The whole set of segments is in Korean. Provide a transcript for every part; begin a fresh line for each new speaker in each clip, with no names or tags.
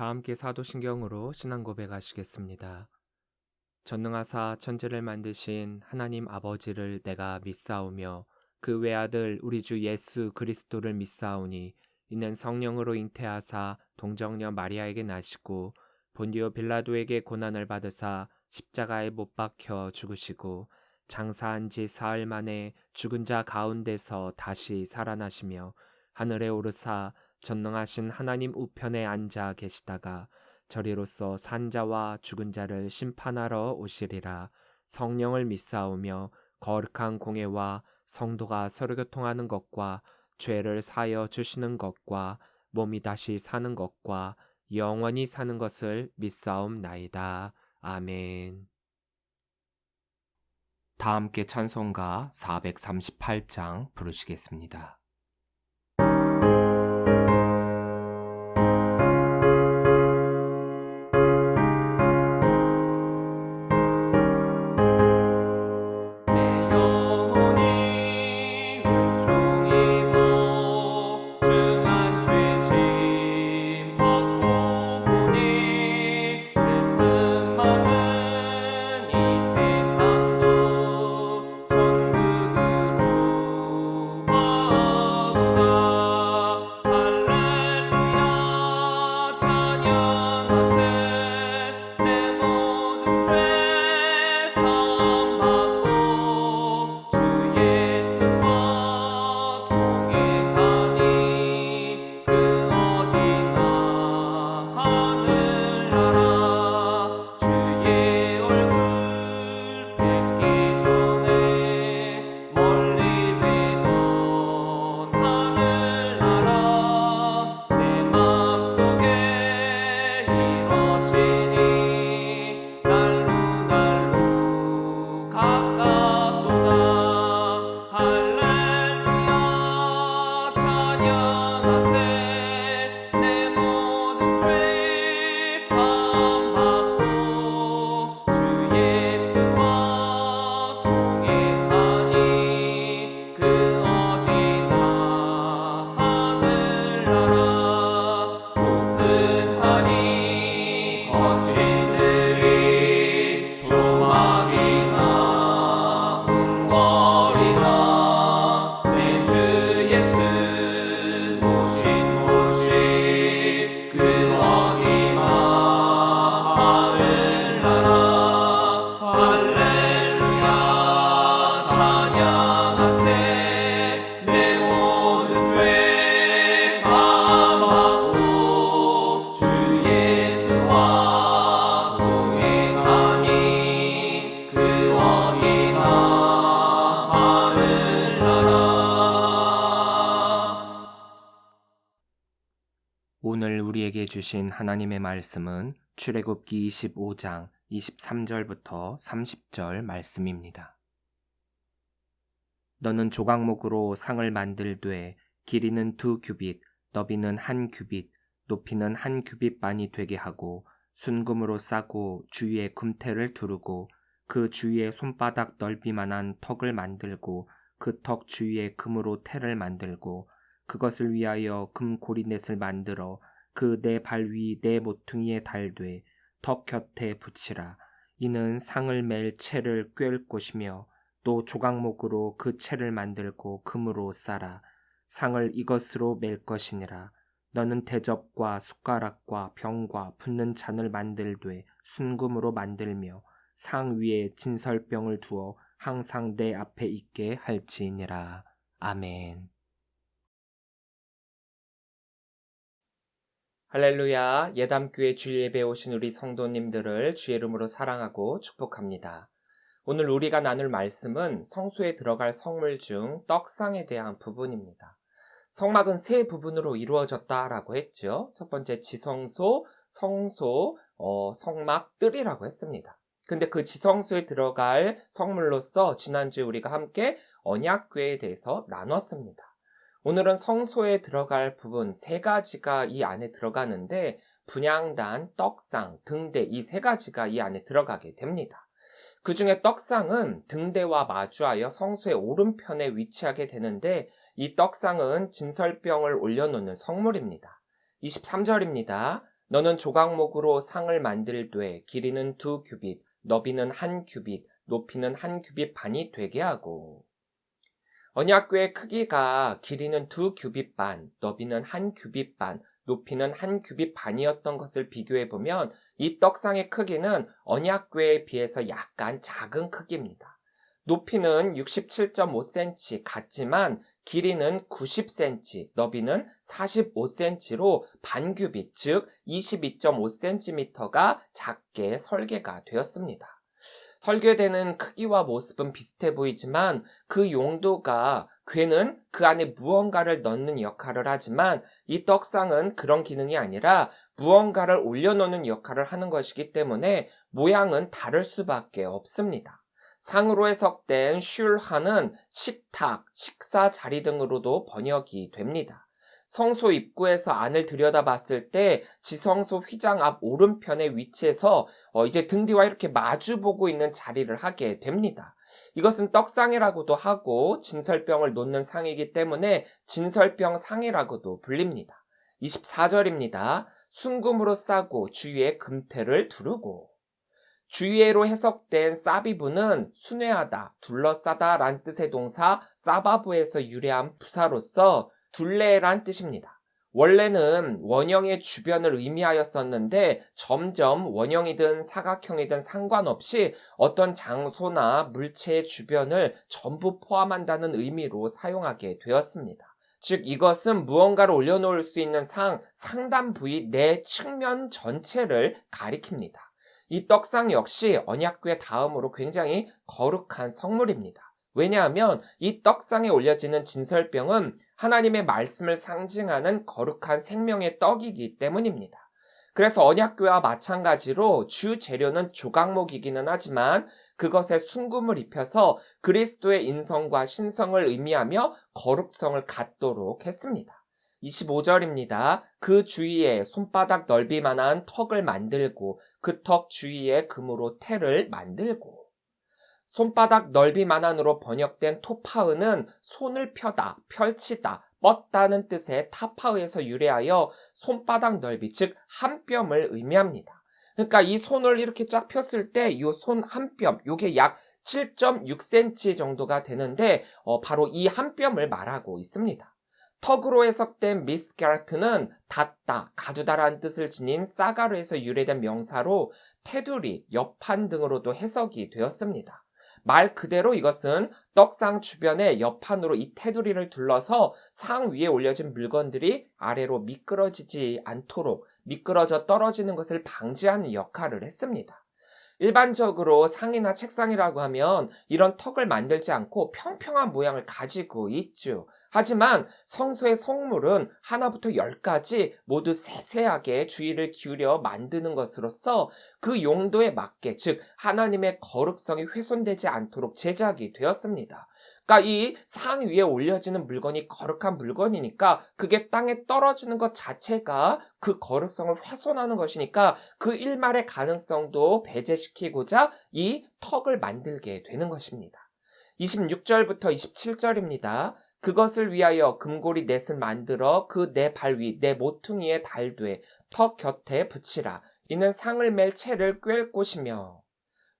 다 함께 사도신경으로 신앙 고백하시겠습니다. 전능하사 천지를 만드신 하나님 아버지를 내가 믿사오며 그 외아들 우리 주 예수 그리스도를 믿사오니 이는 성령으로 잉태하사 동정녀 마리아에게 나시고 본디오 빌라도에게 고난을 받으사 십자가에 못 박혀 죽으시고 장사한 지 사흘 만에 죽은 자 가운데서 다시 살아나시며 하늘에 오르사 전능하신 하나님 우편에 앉아 계시다가 저리로서 산자와 죽은 자를 심판하러 오시리라. 성령을 믿사오며 거룩한 공예와 성도가 서로 교통하는 것과 죄를 사여 주시는 것과 몸이 다시 사는 것과 영원히 사는 것을 믿사옵나이다. 아멘. 다 함께 찬송가 438장 부르시겠습니다. 오늘 우리에게 주신 하나님의 말씀은 출애굽기 25장 23절부터 30절 말씀입니다. 너는 조각목으로 상을 만들되 길이는 2규빗, 너비는 1규빗, 높이는 1규빗만이 되게 하고 순금으로 싸고 주위에 금테를 두르고 그 주위에 손바닥 넓이만한 턱을 만들고 그 턱 주위에 금으로 테를 만들고 그것을 위하여 금 고리넷을 만들어 그 네 발 위 네 모퉁이에 달되 턱 곁에 붙이라. 이는 상을 맬 채를 꿰을 곳이며 또 조각목으로 그 채를 만들고 금으로 싸라. 상을 이것으로 맬 것이니라. 너는 대접과 숟가락과 병과 붓는 잔을 만들되 순금으로 만들며 상 위에 진설병을 두어 항상 내 앞에 있게 할지니라. 아멘. 할렐루야. 예담교회 주일예배에 오신 우리 성도님들을 주의 이름으로 사랑하고 축복합니다. 오늘 우리가 나눌 말씀은 성소에 들어갈 성물 중 떡상에 대한 부분입니다. 성막은 세 부분으로 이루어졌다라고 했죠. 첫 번째 지성소, 성소, 성막, 뜰이라고 했습니다. 근데 그 지성소에 들어갈 성물로서 지난주에 우리가 함께 언약궤에 대해서 나눴습니다. 오늘은 성소에 들어갈 부분 세 가지가 이 안에 들어가는데 분향단, 떡상, 등대 이 세 가지가 이 안에 들어가게 됩니다. 그 중에 떡상은 등대와 마주하여 성소의 오른편에 위치하게 되는데 이 떡상은 진설병을 올려놓는 성물입니다. 23절입니다. 너는 조각목으로 상을 만들되 길이는 2규빗, 너비는 1규빗, 높이는 1규빗 반이 되게 하고. 언약궤의 크기가 길이는 2규빗 반, 너비는 1규빗 반, 높이는 1규빗 반이었던 것을 비교해보면 이 떡상의 크기는 언약궤에 비해서 약간 작은 크기입니다. 높이는 67.5cm 같지만 길이는 90cm, 너비는 45cm로 반규빗, 즉 22.5cm가 작게 설계가 되었습니다. 설계되는 크기와 모습은 비슷해 보이지만 그 용도가 궤는 그 안에 무언가를 넣는 역할을 하지만 이 떡상은 그런 기능이 아니라 무언가를 올려놓는 역할을 하는 것이기 때문에 모양은 다를 수밖에 없습니다. 상으로 해석된 슐하는 식탁, 식사 자리 등으로도 번역이 됩니다. 성소 입구에서 안을 들여다봤을 때 지성소 휘장 앞 오른편에 위치해서 이제 등 뒤와 이렇게 마주보고 있는 자리를 하게 됩니다. 이것은 떡상이라고도 하고 진설병을 놓는 상이기 때문에 진설병 상이라고도 불립니다. 24절입니다. 순금으로 싸고 주위에 금태를 두르고. 주위에로 해석된 사비부는 순회하다, 둘러싸다 란 뜻의 동사 사바부에서 유래한 부사로서 둘레란 뜻입니다. 원래는 원형의 주변을 의미하였었는데 점점 원형이든 사각형이든 상관없이 어떤 장소나 물체의 주변을 전부 포함한다는 의미로 사용하게 되었습니다. 즉 이것은 무언가를 올려놓을 수 있는 상단 부위 내 측면 전체를 가리킵니다. 이 떡상 역시 언약궤 다음으로 굉장히 거룩한 성물입니다. 왜냐하면 이 떡상에 올려지는 진설병은 하나님의 말씀을 상징하는 거룩한 생명의 떡이기 때문입니다. 그래서 언약궤와 마찬가지로 주 재료는 조각목이기는 하지만 그것에 순금을 입혀서 그리스도의 인성과 신성을 의미하며 거룩성을 갖도록 했습니다. 25절입니다. 그 주위에 손바닥 넓이만한 턱을 만들고 그 턱 주위에 금으로 태를 만들고. 손바닥 넓이만한으로 번역된 토파흐는 손을 펴다, 펼치다, 뻗다는 뜻의 타파흐에서 유래하여 손바닥 넓이, 즉 한 뼘을 의미합니다. 그러니까 이 손을 이렇게 쫙 폈을 때 이 손 한 뼘, 요게 약 7.6cm 정도가 되는데 바로 이 한 뼘을 말하고 있습니다. 턱으로 해석된 미스게르트는 닫다, 가두다라는 뜻을 지닌 사가르에서 유래된 명사로 테두리, 옆판 등으로도 해석이 되었습니다. 말 그대로 이것은 떡상 주변에 옆판으로 이 테두리를 둘러서 상 위에 올려진 물건들이 아래로 미끄러지지 않도록 미끄러져 떨어지는 것을 방지하는 역할을 했습니다. 일반적으로 상이나 책상이라고 하면 이런 턱을 만들지 않고 평평한 모양을 가지고 있죠. 하지만 성소의 성물은 하나부터 10까지 모두 세세하게 주의를 기울여 만드는 것으로서 그 용도에 맞게, 즉 하나님의 거룩성이 훼손되지 않도록 제작이 되었습니다. 그러니까 이 상 위에 올려지는 물건이 거룩한 물건이니까 그게 땅에 떨어지는 것 자체가 그 거룩성을 훼손하는 것이니까 그 일말의 가능성도 배제시키고자 이 턱을 만들게 되는 것입니다. 26절부터 27절입니다. 그것을 위하여 금고리 넷을 만들어 그 네 발 위, 네 모퉁이에 달되 턱 곁에 붙이라. 이는 상을 맬 채를 꿰을 곳이며.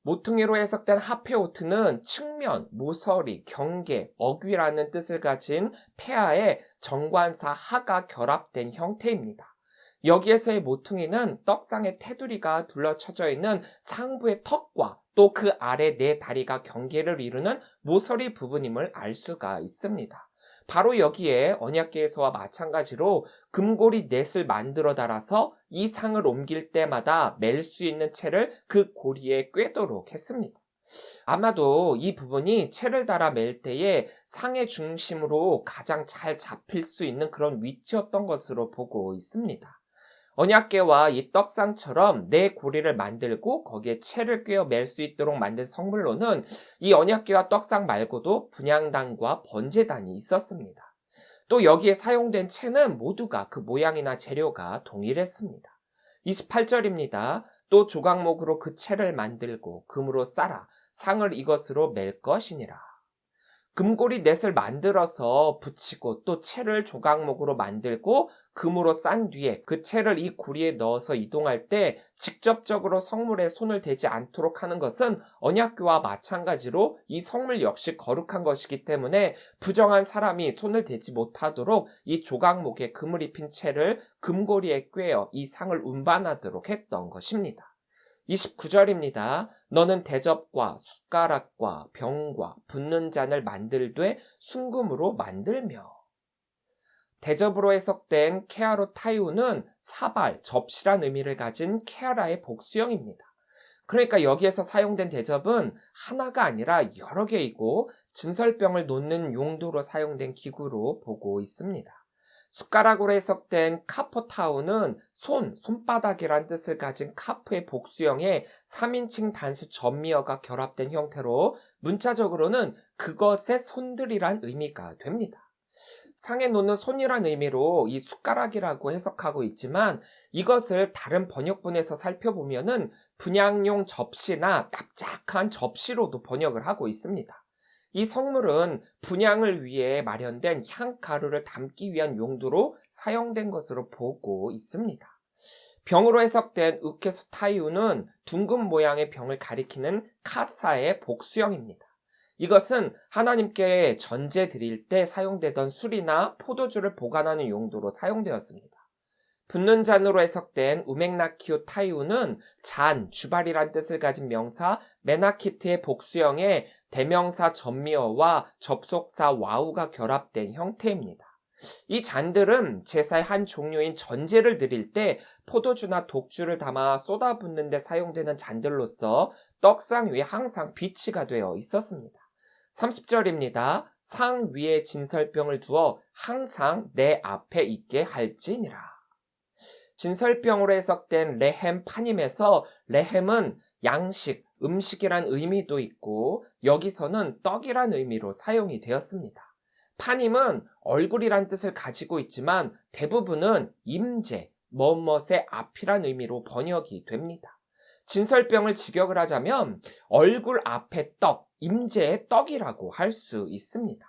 모퉁이로 해석된 하페오트는 측면, 모서리, 경계, 어귀라는 뜻을 가진 폐하에 정관사 하가 결합된 형태입니다. 여기에서의 모퉁이는 떡상의 테두리가 둘러쳐져 있는 상부의 턱과 또 그 아래 네 다리가 경계를 이루는 모서리 부분임을 알 수가 있습니다. 바로 여기에 언약궤에서와 마찬가지로 금고리 넷을 만들어 달아서 이 상을 옮길 때마다 맬 수 있는 채를 그 고리에 꿰도록 했습니다. 아마도 이 부분이 채를 달아 맬 때에 상의 중심으로 가장 잘 잡힐 수 있는 그런 위치였던 것으로 보고 있습니다. 언약궤와 이 떡상처럼 내 고리를 만들고 거기에 채를 꿰어 맬 수 있도록 만든 성물로는 이 언약궤와 떡상 말고도 분향단과 번제단이 있었습니다. 또 여기에 사용된 채는 모두가 그 모양이나 재료가 동일했습니다. 28절입니다. 또 조각목으로 그 채를 만들고 금으로 쌓아 상을 이것으로 맬 것이니라. 금고리 넷을 만들어서 붙이고 또 채를 조각목으로 만들고 금으로 싼 뒤에 그 채를 이 고리에 넣어서 이동할 때 직접적으로 성물에 손을 대지 않도록 하는 것은 언약궤와 마찬가지로 이 성물 역시 거룩한 것이기 때문에 부정한 사람이 손을 대지 못하도록 이 조각목에 금을 입힌 채를 금고리에 꿰어 이 상을 운반하도록 했던 것입니다. 29절입니다. 너는 대접과 숟가락과 병과 붓는 잔을 만들되 순금으로 만들며. 대접으로 해석된 케아로 타이우는 사발, 접시란 의미를 가진 케아라의 복수형입니다. 그러니까 여기에서 사용된 대접은 하나가 아니라 여러 개이고 진설병을 놓는 용도로 사용된 기구로 보고 있습니다. 숟가락으로 해석된 카포타우는 손바닥이란 뜻을 가진 카프의 복수형에 3인칭 단수 전미어가 결합된 형태로 문자적으로는 그것의 손들이란 의미가 됩니다. 상에 놓는 손이란 의미로 이 숟가락이라고 해석하고 있지만 이것을 다른 번역본에서 살펴보면은 분향용 접시나 납작한 접시로도 번역을 하고 있습니다. 이 성물은 분향을 위해 마련된 향가루를 담기 위한 용도로 사용된 것으로 보고 있습니다. 병으로 해석된 우케소타이우는 둥근 모양의 병을 가리키는 카사의 복수형입니다. 이것은 하나님께 전제 드릴 때 사용되던 술이나 포도주를 보관하는 용도로 사용되었습니다. 붓는 잔으로 해석된 우맥나키오 타이우는 잔, 주발이란 뜻을 가진 명사 메나키트의 복수형에 대명사 전미어와 접속사 와우가 결합된 형태입니다. 이 잔들은 제사의 한 종류인 전제를 드릴 때 포도주나 독주를 담아 쏟아붓는 데 사용되는 잔들로서 떡상 위에 항상 비치가 되어 있었습니다. 30절입니다. 상 위에 진설병을 두어 항상 내 앞에 있게 할지니라. 진설병으로 해석된 레헴 파님에서 레헴은 양식, 음식이란 의미도 있고 여기서는 떡이란 의미로 사용이 되었습니다. 파님은 얼굴이란 뜻을 가지고 있지만 대부분은 임재, 뭐뭇의 앞이란 의미로 번역이 됩니다. 진설병을 직역을 하자면 얼굴 앞에 떡, 임재의 떡이라고 할 수 있습니다.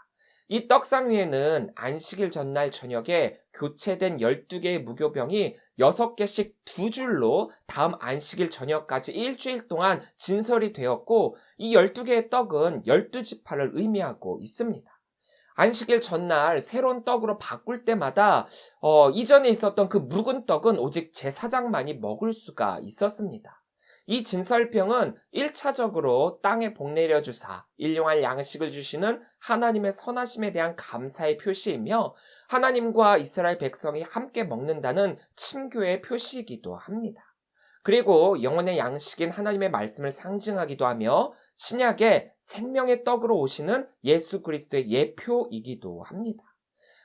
이 떡상 위에는 안식일 전날 저녁에 교체된 12개의 무교병이 6개씩 두 줄로 다음 안식일 저녁까지 일주일 동안 진설이 되었고 이 12개의 떡은 12지파를 의미하고 있습니다. 안식일 전날 새로운 떡으로 바꿀 때마다 이전에 있었던 그 묵은 떡은 오직 제사장만이 먹을 수가 있었습니다. 이 진설병은 1차적으로 땅에 복 내려주사 일용할 양식을 주시는 하나님의 선하심에 대한 감사의 표시이며 하나님과 이스라엘 백성이 함께 먹는다는 친교의 표시이기도 합니다. 그리고 영혼의 양식인 하나님의 말씀을 상징하기도 하며 신약의 생명의 떡으로 오시는 예수 그리스도의 예표이기도 합니다.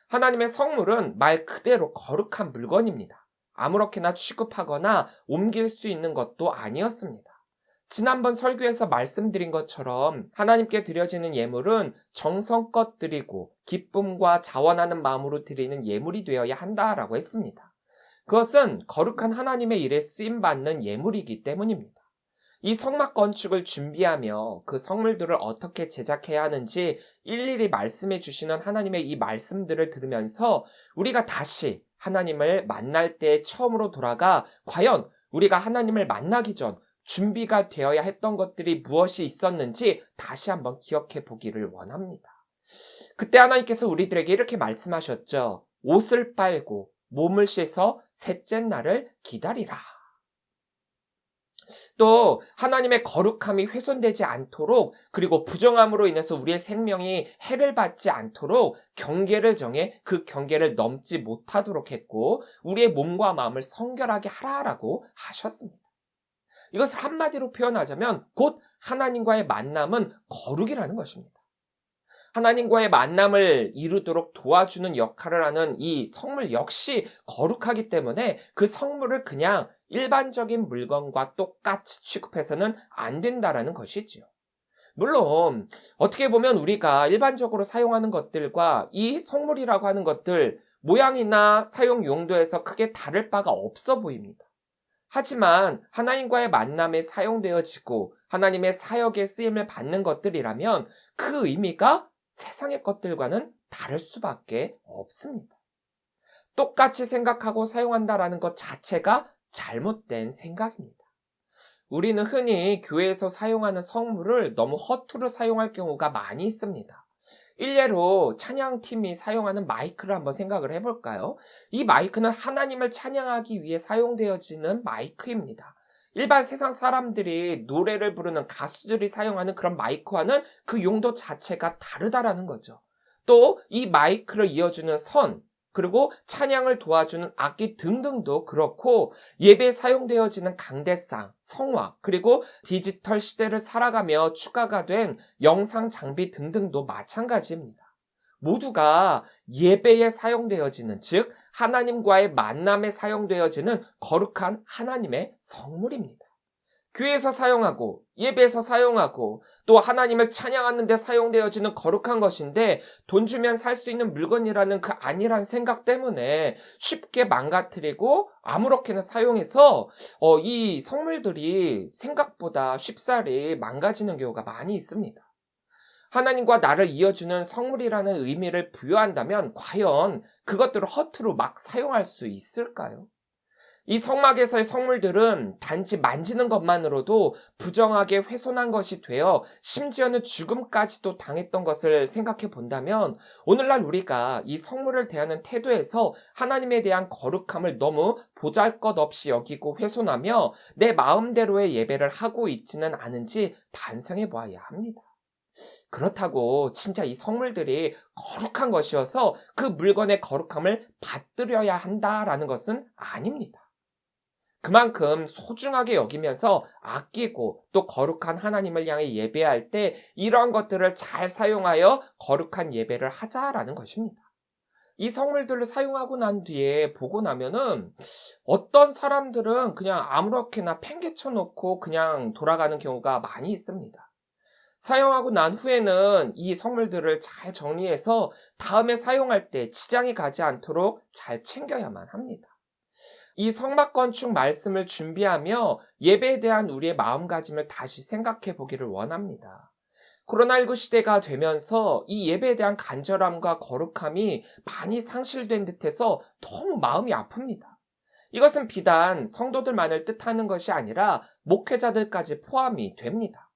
하나님의 성물은 말 그대로 거룩한 물건입니다. 아무렇게나 취급하거나 옮길 수 있는 것도 아니었습니다. 지난번 설교에서 말씀드린 것처럼 하나님께 드려지는 예물은 정성껏 드리고 기쁨과 자원하는 마음으로 드리는 예물이 되어야 한다라고 했습니다. 그것은 거룩한 하나님의 일에 쓰임받는 예물이기 때문입니다. 이 성막 건축을 준비하며 그 성물들을 어떻게 제작해야 하는지 일일이 말씀해 주시는 하나님의 이 말씀들을 들으면서 우리가 다시 하나님을 만날 때 처음으로 돌아가 과연 우리가 하나님을 만나기 전 준비가 되어야 했던 것들이 무엇이 있었는지 다시 한번 기억해 보기를 원합니다. 그때 하나님께서 우리들에게 이렇게 말씀하셨죠. 옷을 빨고 몸을 씻어 셋째 날을 기다리라. 또 하나님의 거룩함이 훼손되지 않도록 그리고 부정함으로 인해서 우리의 생명이 해를 받지 않도록 경계를 정해 그 경계를 넘지 못하도록 했고 우리의 몸과 마음을 성결하게 하라라고 하셨습니다. 이것을 한마디로 표현하자면 곧 하나님과의 만남은 거룩이라는 것입니다. 하나님과의 만남을 이루도록 도와주는 역할을 하는 이 성물 역시 거룩하기 때문에 그 성물을 그냥 일반적인 물건과 똑같이 취급해서는 안 된다라는 것이지요. 물론 어떻게 보면 우리가 일반적으로 사용하는 것들과 이 성물이라고 하는 것들 모양이나 사용 용도에서 크게 다를 바가 없어 보입니다. 하지만 하나님과의 만남에 사용되어지고 하나님의 사역에 쓰임을 받는 것들이라면 그 의미가 세상의 것들과는 다를 수밖에 없습니다. 똑같이 생각하고 사용한다라는 것 자체가 잘못된 생각입니다. 우리는 흔히 교회에서 사용하는 성물을 너무 허투루 사용할 경우가 많이 있습니다. 일례로 찬양팀이 사용하는 마이크를 한번 생각을 해볼까요? 이 마이크는 하나님을 찬양하기 위해 사용되어지는 마이크입니다. 일반 세상 사람들이 노래를 부르는 가수들이 사용하는 그런 마이크와는 그 용도 자체가 다르다라는 거죠. 또 이 마이크를 이어주는 선, 그리고 찬양을 도와주는 악기 등등도 그렇고 예배에 사용되어지는 강대상, 성화, 그리고 디지털 시대를 살아가며 추가가 된 영상 장비 등등도 마찬가지입니다. 모두가 예배에 사용되어지는, 즉 하나님과의 만남에 사용되어지는 거룩한 하나님의 성물입니다. 교회에서 사용하고 예배에서 사용하고 또 하나님을 찬양하는 데 사용되어지는 거룩한 것인데 돈 주면 살 수 있는 물건이라는 그 아니란 생각 때문에 쉽게 망가뜨리고 아무렇게나 사용해서 이 성물들이 생각보다 쉽사리 망가지는 경우가 많이 있습니다. 하나님과 나를 이어주는 성물이라는 의미를 부여한다면 과연 그것들을 허투루 막 사용할 수 있을까요? 이 성막에서의 성물들은 단지 만지는 것만으로도 부정하게 훼손한 것이 되어 심지어는 죽음까지도 당했던 것을 생각해 본다면 오늘날 우리가 이 성물을 대하는 태도에서 하나님에 대한 거룩함을 너무 보잘것없이 여기고 훼손하며 내 마음대로의 예배를 하고 있지는 않은지 반성해 보아야 합니다. 그렇다고 진짜 이 성물들이 거룩한 것이어서 그 물건의 거룩함을 받들여야 한다라는 것은 아닙니다. 그만큼 소중하게 여기면서 아끼고 또 거룩한 하나님을 향해 예배할 때 이러한 것들을 잘 사용하여 거룩한 예배를 하자라는 것입니다. 이 성물들을 사용하고 난 뒤에 보고 나면은 어떤 사람들은 그냥 아무렇게나 팽개쳐 놓고 그냥 돌아가는 경우가 많이 있습니다. 사용하고 난 후에는 이 성물들을 잘 정리해서 다음에 사용할 때 지장이 가지 않도록 잘 챙겨야만 합니다. 이 성막 건축 말씀을 준비하며 예배에 대한 우리의 마음가짐을 다시 생각해 보기를 원합니다. 코로나19 시대가 되면서 이 예배에 대한 간절함과 거룩함이 많이 상실된 듯해서 너무 마음이 아픕니다. 이것은 비단 성도들만을 뜻하는 것이 아니라 목회자들까지 포함이 됩니다.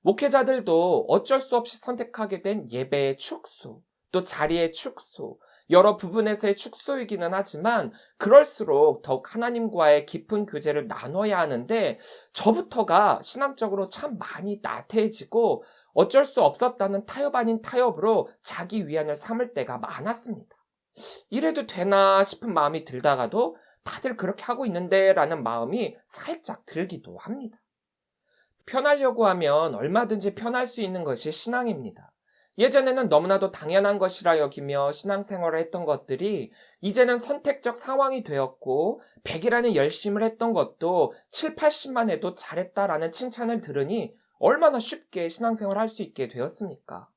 목회자들도 어쩔 수 없이 선택하게 된 예배의 축소, 또 자리의 축소, 여러 부분에서의 축소이기는 하지만 그럴수록 더욱 하나님과의 깊은 교제를 나눠야 하는데 저부터가 신앙적으로 참 많이 나태해지고 어쩔 수 없었다는 타협 아닌 타협으로 자기 위안을 삼을 때가 많았습니다. 이래도 되나 싶은 마음이 들다가도 다들 그렇게 하고 있는데 라는 마음이 살짝 들기도 합니다. 편하려고 하면 얼마든지 편할 수 있는 것이 신앙입니다. 예전에는 너무나도 당연한 것이라 여기며 신앙생활을 했던 것들이 이제는 선택적 상황이 되었고 100이라는 열심을 했던 것도 7, 80만 해도 잘했다라는 칭찬을 들으니 얼마나 쉽게 신앙생활을 할 수 있게 되었습니까?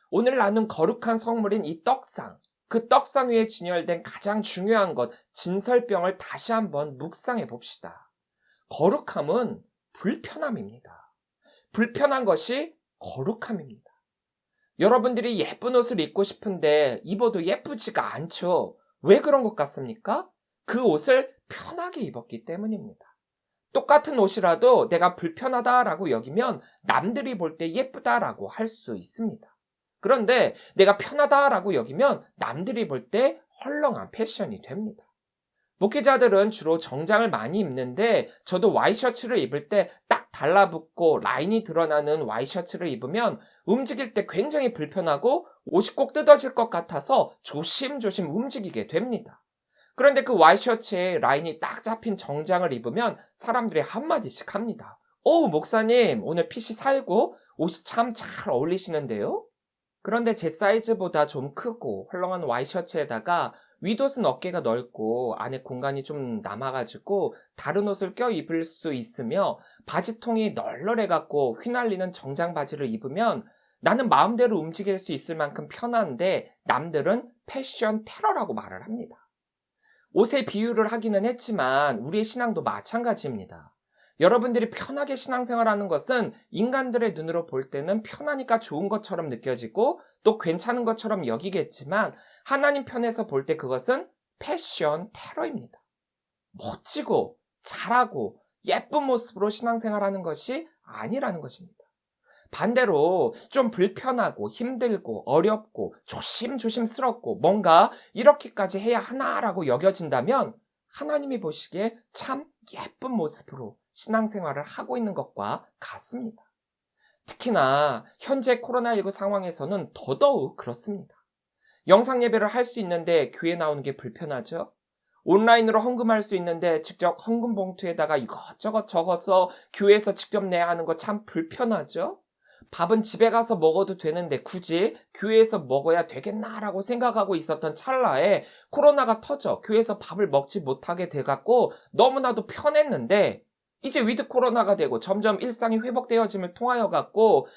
오늘 나눈 거룩한 성물인 이 떡상, 그 떡상 위에 진열된 가장 중요한 것, 진설병을 다시 한번 묵상해 봅시다. 거룩함은 불편함입니다. 불편한 것이 거룩함입니다. 여러분들이 예쁜 옷을 입고 싶은데 입어도 예쁘지가 않죠. 왜 그런 것 같습니까? 그 옷을 편하게 입었기 때문입니다. 똑같은 옷이라도 내가 불편하다라고 여기면 남들이 볼 때 예쁘다라고 할 수 있습니다. 그런데 내가 편하다라고 여기면 남들이 볼 때 헐렁한 패션이 됩니다. 목회자들은 주로 정장을 많이 입는데 저도 와이셔츠를 입을 때 딱 달라붙고 라인이 드러나는 와이셔츠를 입으면 움직일 때 굉장히 불편하고 옷이 꼭 뜯어질 것 같아서 조심조심 움직이게 됩니다. 그런데 그 와이셔츠에 라인이 딱 잡힌 정장을 입으면 사람들이 한마디씩 합니다. 목사님 오늘 핏이 살고 옷이 참 잘 어울리시는데요? 그런데 제 사이즈보다 좀 크고 헐렁한 와이셔츠에다가 윗옷은 어깨가 넓고 안에 공간이 좀 남아가지고 다른 옷을 껴입을 수 있으며 바지통이 널널해갖고 휘날리는 정장 바지를 입으면 나는 마음대로 움직일 수 있을 만큼 편한데 남들은 패션 테러라고 말을 합니다. 옷의 비유를 하기는 했지만 우리의 신앙도 마찬가지입니다. 여러분들이 편하게 신앙생활하는 것은 인간들의 눈으로 볼 때는 편하니까 좋은 것처럼 느껴지고 또 괜찮은 것처럼 여기겠지만 하나님 편에서 볼 때 그것은 패션 테러입니다. 멋지고 잘하고 예쁜 모습으로 신앙생활하는 것이 아니라는 것입니다. 반대로 좀 불편하고 힘들고 어렵고 조심조심스럽고 뭔가 이렇게까지 해야 하나라고 여겨진다면 하나님이 보시기에 참 예쁜 모습으로 신앙생활을 하고 있는 것과 같습니다. 특히나 현재 코로나19 상황에서는 더더욱 그렇습니다. 영상 예배를 할 수 있는데 교회 나오는 게 불편하죠? 온라인으로 헌금할 수 있는데 직접 헌금 봉투에다가 이것저것 적어서 교회에서 직접 내야 하는 거 참 불편하죠? 밥은 집에 가서 먹어도 되는데 굳이 교회에서 먹어야 되겠나라고 생각하고 있었던 찰나에 코로나가 터져 교회에서 밥을 먹지 못하게 돼갖고 너무나도 편했는데 이제 위드 코로나가 되고 점점 일상이 회복되어짐을 통하여 갖고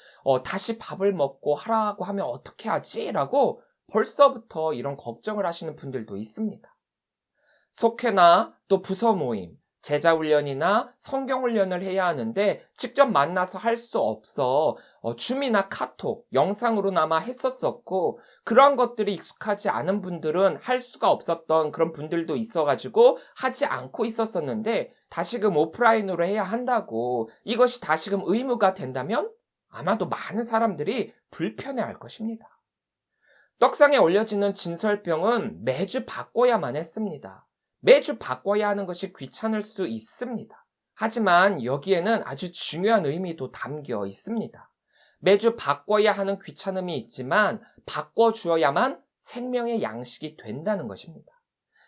다시 밥을 먹고 하라고 하면 어떻게 하지? 라고 벌써부터 이런 걱정을 하시는 분들도 있습니다. 속회나 또 부서 모임, 제자훈련이나 성경훈련을 해야 하는데 직접 만나서 할 수 없어 줌이나 카톡, 영상으로나마 했었었고 그러한 것들이 익숙하지 않은 분들은 할 수가 없었던 그런 분들도 있어가지고 하지 않고 있었었는데 다시금 오프라인으로 해야 한다고 이것이 다시금 의무가 된다면 아마도 많은 사람들이 불편해할 것입니다. 떡상에 올려지는 진설병은 매주 바꿔야만 했습니다. 매주 바꿔야 하는 것이 귀찮을 수 있습니다. 하지만 여기에는 아주 중요한 의미도 담겨 있습니다. 매주 바꿔야 하는 귀찮음이 있지만 바꿔주어야만 생명의 양식이 된다는 것입니다.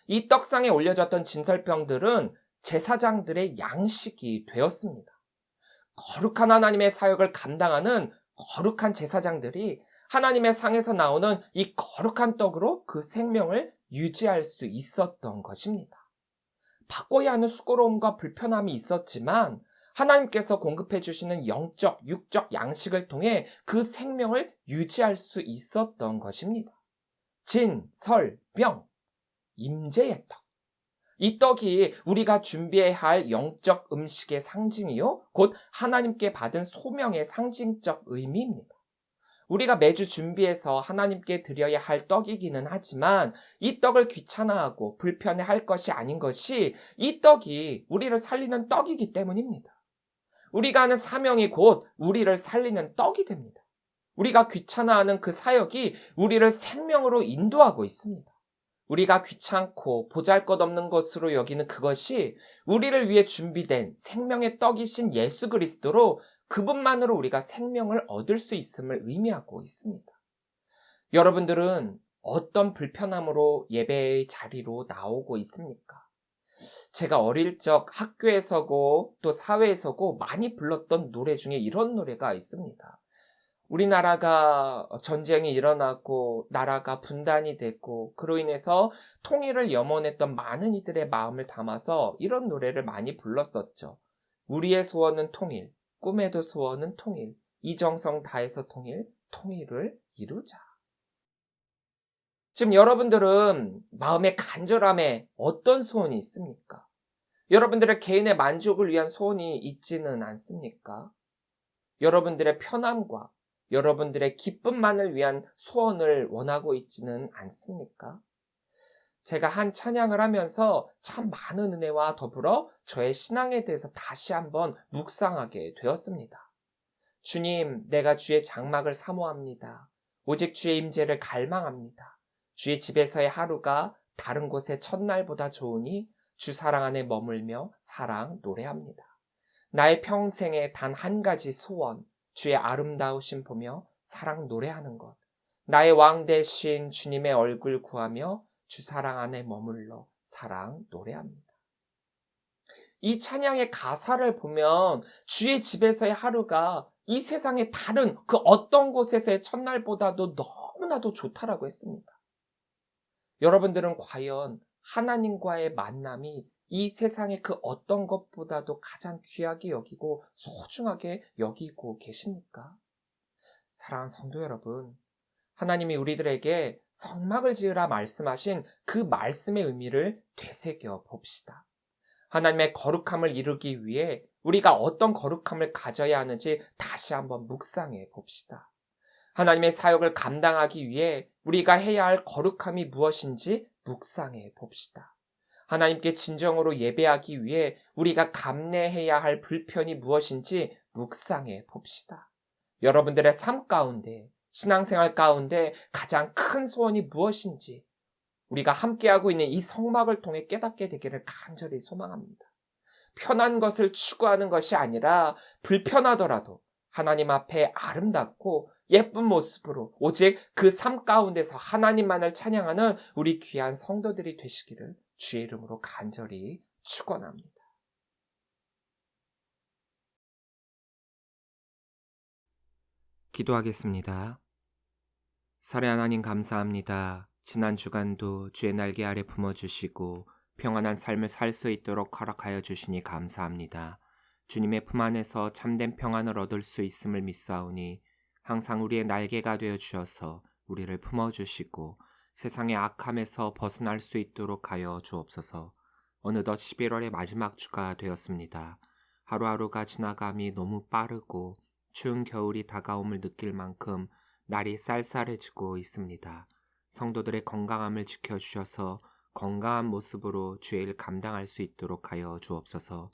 이 떡상에 올려졌던 진설병들은 제사장들의 양식이 되었습니다. 거룩한 하나님의 사역을 감당하는 거룩한 제사장들이 하나님의 상에서 나오는 이 거룩한 떡으로 그 생명을 유지할 수 있었던 것입니다. 바꿔야 하는 수고로움과 불편함이 있었지만 하나님께서 공급해 주시는 영적, 육적 양식을 통해 그 생명을 유지할 수 있었던 것입니다. 진, 설, 병, 임재의 떡. 이 떡이 우리가 준비해야 할 영적 음식의 상징이요, 곧 하나님께 받은 소명의 상징적 의미입니다. 우리가 매주 준비해서 하나님께 드려야 할 떡이기는 하지만 이 떡을 귀찮아하고 불편해할 것이 아닌 것이 이 떡이 우리를 살리는 떡이기 때문입니다. 우리가 하는 사명이 곧 우리를 살리는 떡이 됩니다. 우리가 귀찮아하는 그 사역이 우리를 생명으로 인도하고 있습니다. 우리가 귀찮고 보잘것없는 것으로 여기는 그것이 우리를 위해 준비된 생명의 떡이신 예수 그리스도로 그분만으로 우리가 생명을 얻을 수 있음을 의미하고 있습니다. 여러분들은 어떤 불편함으로 예배의 자리로 나오고 있습니까? 제가 어릴 적 학교에서고 또 사회에서고 많이 불렀던 노래 중에 이런 노래가 있습니다. 우리나라가 전쟁이 일어나고 나라가 분단이 됐고 그로 인해서 통일을 염원했던 많은 이들의 마음을 담아서 이런 노래를 많이 불렀었죠. 우리의 소원은 통일, 꿈에도 소원은 통일, 이정성 다해서 통일, 통일을 이루자. 지금 여러분들은 마음의 간절함에 어떤 소원이 있습니까? 여러분들의 개인의 만족을 위한 소원이 있지는 않습니까? 여러분들의 편함과 여러분들의 기쁨만을 위한 소원을 원하고 있지는 않습니까? 제가 한 찬양을 하면서 참 많은 은혜와 더불어 저의 신앙에 대해서 다시 한번 묵상하게 되었습니다. 주님, 내가 주의 장막을 사모합니다. 오직 주의 임재를 갈망합니다. 주의 집에서의 하루가 다른 곳의 첫날보다 좋으니 주 사랑 안에 머물며 사랑 노래합니다. 나의 평생에 단 한 가지 소원, 주의 아름다우심 보며 사랑 노래하는 것. 나의 왕 대신 주님의 얼굴 구하며 주 사랑 안에 머물러 사랑 노래합니다. 이 찬양의 가사를 보면 주의 집에서의 하루가 이 세상의 다른 그 어떤 곳에서의 첫날보다도 너무나도 좋다라고 했습니다. 여러분들은 과연 하나님과의 만남이 이 세상의 그 어떤 것보다도 가장 귀하게 여기고 소중하게 여기고 계십니까? 사랑하는 성도 여러분, 하나님이 우리들에게 성막을 지으라 말씀하신 그 말씀의 의미를 되새겨 봅시다. 하나님의 거룩함을 이루기 위해 우리가 어떤 거룩함을 가져야 하는지 다시 한번 묵상해 봅시다. 하나님의 사역을 감당하기 위해 우리가 해야 할 거룩함이 무엇인지 묵상해 봅시다. 하나님께 진정으로 예배하기 위해 우리가 감내해야 할 불편이 무엇인지 묵상해 봅시다. 여러분들의 삶 가운데, 신앙생활 가운데 가장 큰 소원이 무엇인지 우리가 함께하고 있는 이 성막을 통해 깨닫게 되기를 간절히 소망합니다. 편한 것을 추구하는 것이 아니라 불편하더라도 하나님 앞에 아름답고 예쁜 모습으로 오직 그 삶 가운데서 하나님만을 찬양하는 우리 귀한 성도들이 되시기를 주의 이름으로 간절히 축원합니다. 기도하겠습니다. 살해 하나님 감사합니다. 지난 주간도 주의 날개 아래 품어주시고 평안한 삶을 살 수 있도록 허락하여 주시니 감사합니다. 주님의 품 안에서 참된 평안을 얻을 수 있음을 믿사오니 항상 우리의 날개가 되어 주셔서 우리를 품어주시고 세상의 악함에서 벗어날 수 있도록 하여 주옵소서. 어느덧 11월의 마지막 주가 되었습니다. 하루하루가 지나감이 너무 빠르고 추운 겨울이 다가옴을 느낄 만큼 날이 쌀쌀해지고 있습니다. 성도들의 건강함을 지켜주셔서 건강한 모습으로 주의 일 감당할 수 있도록 하여 주옵소서.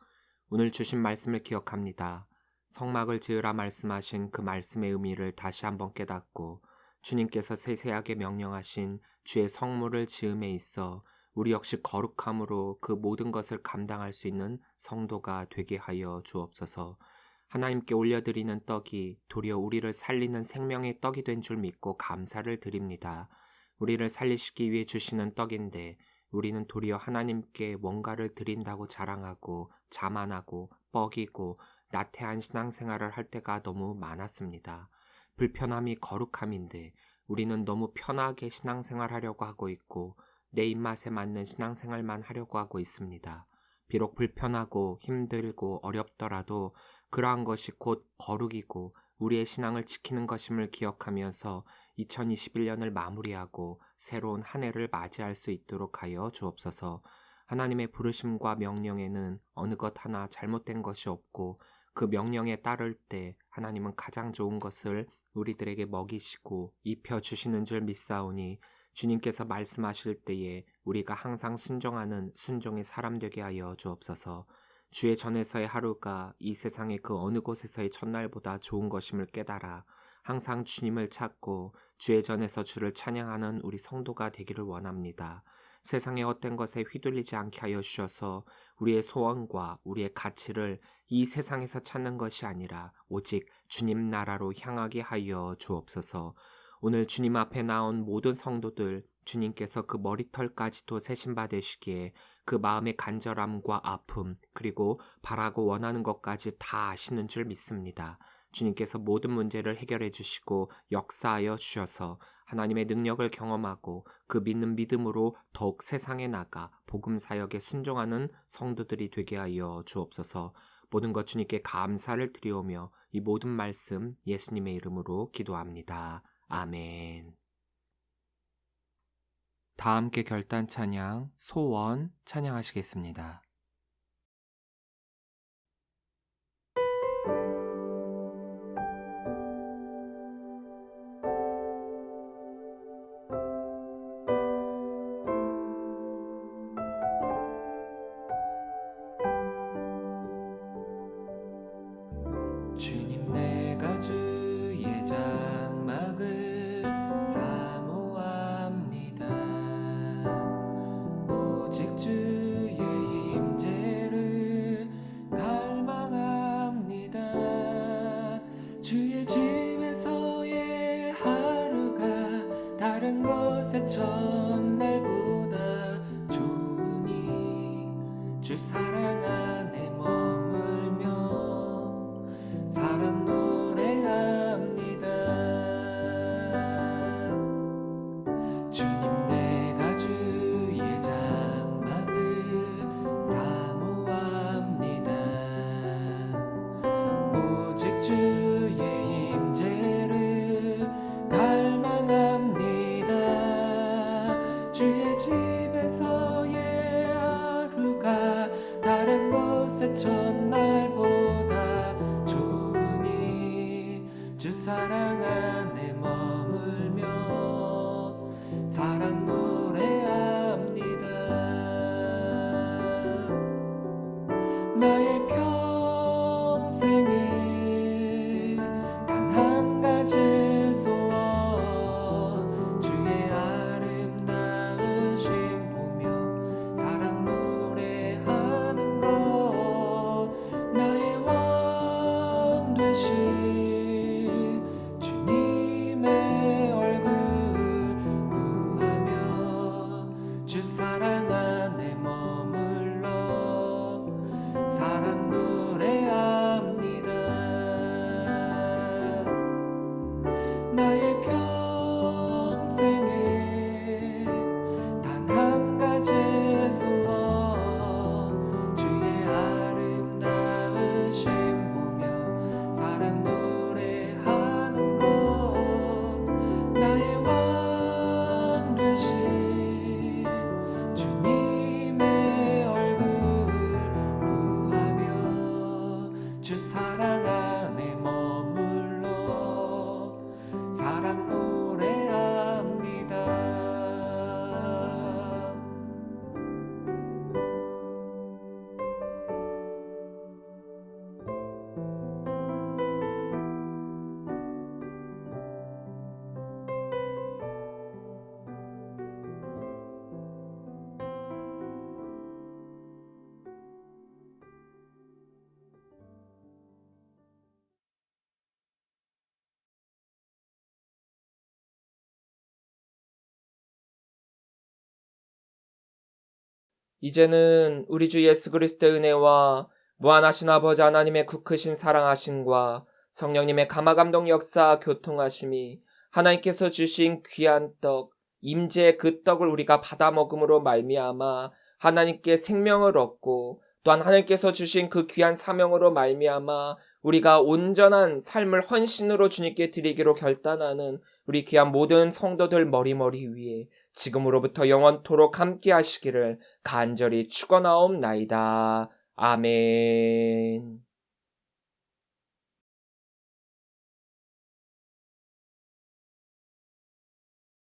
오늘 주신 말씀을 기억합니다. 성막을 지으라 말씀하신 그 말씀의 의미를 다시 한번 깨닫고 주님께서 세세하게 명령하신 주의 성물을 지음에 있어 우리 역시 거룩함으로 그 모든 것을 감당할 수 있는 성도가 되게 하여 주옵소서. 하나님께 올려드리는 떡이 도리어 우리를 살리는 생명의 떡이 된 줄 믿고 감사를 드립니다. 우리를 살리시기 위해 주시는 떡인데 우리는 도리어 하나님께 뭔가를 드린다고 자랑하고 자만하고 뻐기고 나태한 신앙생활을 할 때가 너무 많았습니다. 불편함이 거룩함인데 우리는 너무 편하게 신앙생활하려고 하고 있고 내 입맛에 맞는 신앙생활만 하려고 하고 있습니다. 비록 불편하고 힘들고 어렵더라도 그러한 것이 곧 거룩이고 우리의 신앙을 지키는 것임을 기억하면서 2021년을 마무리하고 새로운 한 해를 맞이할 수 있도록 하여 주옵소서. 하나님의 부르심과 명령에는 어느 것 하나 잘못된 것이 없고 그 명령에 따를 때 하나님은 가장 좋은 것을 우리들에게 먹이시고 입혀주시는 줄 믿사오니 주님께서 말씀하실 때에 우리가 항상 순종하는 순종의 사람 되게 하여 주옵소서. 주의 전에서의 하루가 이 세상의 그 어느 곳에서의 첫날보다 좋은 것임을 깨달아 항상 주님을 찾고 주의 전에서 주를 찬양하는 우리 성도가 되기를 원합니다. 세상의 헛된 것에 휘둘리지 않게 하여 주셔서 우리의 소원과 우리의 가치를 이 세상에서 찾는 것이 아니라 오직 주님 나라로 향하게 하여 주옵소서. 오늘 주님 앞에 나온 모든 성도들 주님께서 그 머리털까지도 세심받으시기에 그 마음의 간절함과 아픔 그리고 바라고 원하는 것까지 다 아시는 줄 믿습니다. 주님께서 모든 문제를 해결해 주시고 역사하여 주셔서 하나님의 능력을 경험하고 그 믿는 믿음으로 더욱 세상에 나가 복음 사역에 순종하는 성도들이 되게 하여 주옵소서. 모든 것 주님께 감사를 드리오며 이 모든 말씀 예수님의 이름으로 기도합니다. 아멘. 다 함께 결단 찬양 소원 찬양하시겠습니다. 주님 내가 주의 장막을 사모합니다. 오직 주의 임재를 갈망합니다. 주의 집에서의 하루가 다른 곳의 첫날보다 좋으니 주 사랑 안에 머물며 사랑 노래합니다. 주님 내가 주의 장막을 사모합니다. 오직 주의 임재를 갈망합니다. 첫날보다 좋으니 주 사랑 안에 머물며 사랑 노래합니다. 나의 평생에 단 한 가지 소원 주의 아름다우심 보며 사랑 노래하는 것 나의 왕 되신 주님의 얼굴 구하며 주 사랑 안에 머물러 사랑 노래합니다. 나의 평생에 단 한 가지 소원 주의 아름다우심 보며 사랑 노래하는 것 나의 왕 되신 주님의 얼굴 구하며 주 사랑 안에 머물러 사랑 노래합니다. 이제는 우리 주 예수 그리스도의 은혜와 무한하신 아버지 하나님의 그 크신 사랑하심과 성령님의 감화감동 역사 교통하심이 하나님께서 주신 귀한 떡 임재의 그 떡을 우리가 받아 먹음으로 말미암아 하나님께 생명을 얻고 또한 하나님께서 주신 그 귀한 사명으로 말미암아 우리가 온전한 삶을 헌신으로 주님께 드리기로 결단하는 우리 귀한 모든 성도들 머리머리 위에 지금으로부터 영원토록 함께 하시기를 간절히 축원하옵나이다. 아멘.